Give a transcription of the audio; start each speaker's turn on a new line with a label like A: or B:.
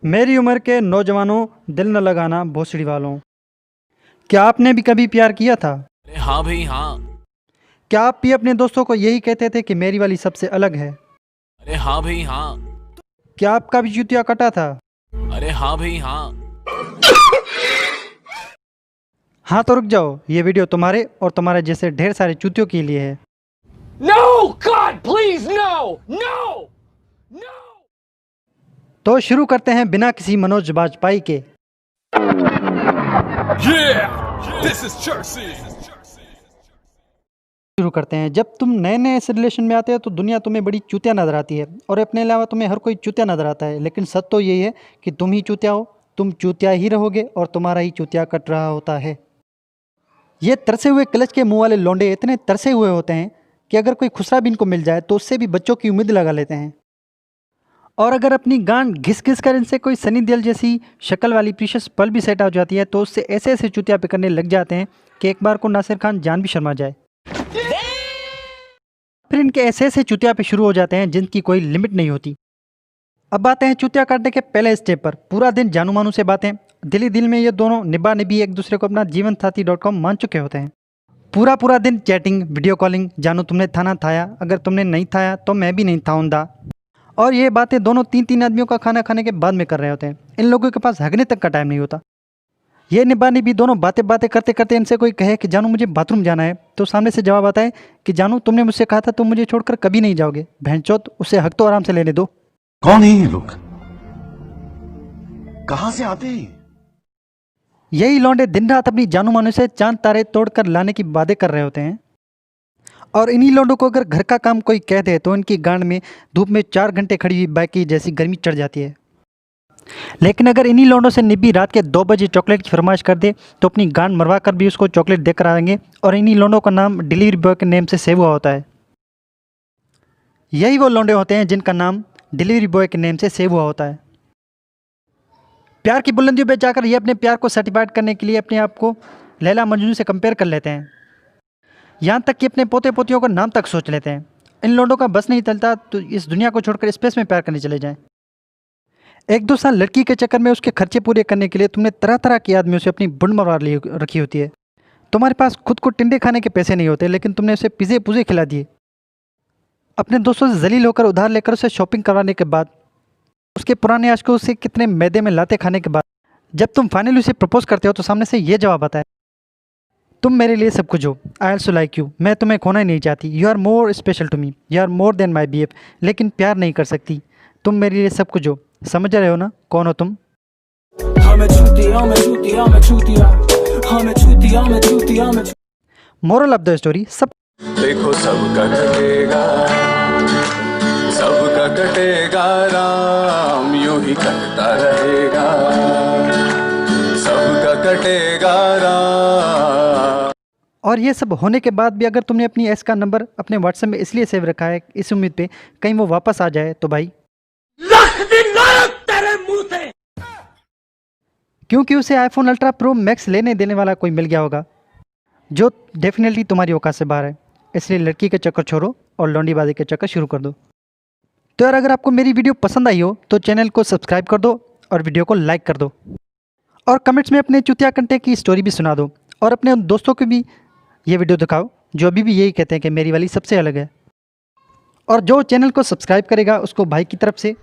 A: मेरी उम्र के नौजवानों, दिल न लगाना भोसड़ी वालों। क्या आपने भी कभी प्यार किया था?
B: अरे हाँ भाई हाँ।
A: क्या आप भी अपने दोस्तों को यही कहते थे कि मेरी वाली सबसे अलग है?
B: अरे हाँ भाई हाँ।
A: क्या आपका भी चूतिया कटा था?
B: अरे हाँ भाई हाँ।
A: हाँ तो रुक जाओ, ये वीडियो तुम्हारे और तुम्हारे जैसे ढेर सारे चूतियों के लिए है।
C: No! God, please, no! No! No!
A: तो शुरू करते हैं बिना किसी मनोज बाजपेयी के।
C: This is Jersey!
A: शुरू करते हैं। जब तुम नए नए इस रिलेशन में आते हो तो दुनिया तुम्हें बड़ी चूतिया नजर आती है और अपने अलावा तुम्हें हर कोई चूतिया नजर आता है, लेकिन सच तो यही है कि तुम ही चूतिया हो। तुम चूतिया ही रहोगे और तुम्हारा ही चूतिया कट रहा होता है। ये तरसे हुए क्लच के मुंह वाले लौंडे इतने तरसे हुए होते हैं कि अगर कोई खुसरा भी इनको मिल जाए तो उससे भी बच्चों की उम्मीद लगा लेते हैं। और अगर अपनी गांड घिस घिस कर इनसे कोई सनी देओल जैसी शक्ल वाली प्रीशियस पल भी सेट हो जाती है तो उससे ऐसे ऐसे चूतिया पे करने लग जाते हैं कि एक बार को नासिर खान जान भी शर्मा जाए। फिर इनके ऐसे ऐसे चूतिया पे शुरू हो जाते हैं जिनकी कोई लिमिट नहीं होती। अब आते हैं चूतिया काटने के पहले स्टेप पर। पूरा दिन जानू मानू से बातें, दिल ही दिल में ये दोनों निभा निभी एक दूसरे को अपना जीवन साथी .com मान चुके होते हैं। पूरा पूरा दिन चैटिंग, वीडियो कॉलिंग, जानू तुमने थाना थाया, अगर तुमने नहीं थाया तो मैं भी नहीं थाऊंगा। और ये बातें दोनों तीन तीन आदमियों का खाना खाने के बाद में कर रहे होते हैं। इन लोगों के पास हगने तक का टाइम नहीं होता। ये निभा निभी दोनों बातें बातें करते करते इनसे कोई कहे कि जानू मुझे बाथरूम जाना है तो सामने से जवाब आता है कि जानू तुमने मुझसे कहा था तुम मुझे छोड़कर कभी नहीं जाओगे। भैंचोद, उसे हक तो आराम से लेने दो।
D: कौन है ये लोग? कहां से आते हैं?
A: यही लौंडे दिन रात अपनी जानू मानू से चांद तारे तोड़कर लाने की बातें कर रहे होते हैं। और इन्हीं लौंडों को अगर घर का काम कोई कह दे तो इनकी गांड में धूप में 4 घंटे खड़ी हुई बाइक की जैसी गर्मी चढ़ जाती है। लेकिन अगर इन्हीं लौंडों से निब्बी रात के 2 बजे चॉकलेट की फरमाइश कर दे तो अपनी गांड मरवा कर भी उसको चॉकलेट देकर आएंगे। और इन्हीं लौंडों का नाम डिलीवरी बॉय के नेम से सेव हुआ होता है। यही वो लौंडे होते हैं जिनका नाम डिलीवरी बॉय के नेम से सेव हुआ होता है। प्यार की बुलंदियों पे जाकर ये अपने प्यार को सर्टिफाइड करने के लिए अपने आप को लैला मजनू से कंपेयर कर लेते हैं। यहाँ तक कि अपने पोते पोतियों का नाम तक सोच लेते हैं। इन लोगों का बस नहीं चलता तो इस दुनिया को छोड़कर स्पेस में प्यार करने चले जाएं। 1-2 साल लड़की के चक्कर में उसके खर्चे पूरे करने के लिए तुमने तरह तरह के आदमियों से अपनी बुंड मरवा रखी होती है। तुम्हारे पास खुद को टिंडे खाने के पैसे नहीं होते लेकिन तुमने उसे पिज़्ज़े पुज़े खिला दिए। अपने दोस्तों से जलील होकर उधार लेकर उसे शॉपिंग करवाने के बाद, उसके पुराने आशिकों से कितने मैदे में लाते खाने के बाद जब तुम फाइनली उसे प्रपोज करते हो तो सामने से ये जवाब आता है, तुम मेरे लिए सब कुछ हो, आई ऑल्सो लाइक यू, मैं तुम्हें खोना ही नहीं चाहती, you are more special to me, you are more than my BF, लेकिन प्यार नहीं कर सकती, तुम मेरे लिए सब कुछ हो। समझ रहे हो ना कौन हो तुम? मोरल ऑफ द स्टोरी, सब
D: देखो सबका कटेगा राम, यूं ही कटता रहेगा। सबका कटेगा राम।
A: और ये सब होने के बाद भी अगर तुमने अपनी एक्स का नंबर अपने व्हाट्सएप में इसलिए सेव रखा है इस उम्मीद पे कहीं वो वापस आ जाए तो भाई
C: तेरे मुंह से!
A: क्योंकि उसे आईफोन अल्ट्रा प्रो मैक्स लेने देने वाला कोई मिल गया होगा जो डेफिनेटली तुम्हारी औकात से बाहर है। इसलिए लड़की के चक्कर छोड़ो और लौंडीबाजी के चक्कर शुरू कर दो। तो यार अगर आपको मेरी वीडियो पसंद आई हो तो चैनल को सब्सक्राइब कर दो और वीडियो को लाइक कर दो और कमेंट्स में अपने चुतिया कंटे की स्टोरी भी सुना दो और अपने उन दोस्तों को भी ये वीडियो दिखाओ जो अभी भी यही कहते हैं कि मेरी वाली सबसे अलग है। और जो चैनल को सब्सक्राइब करेगा उसको भाई की तरफ से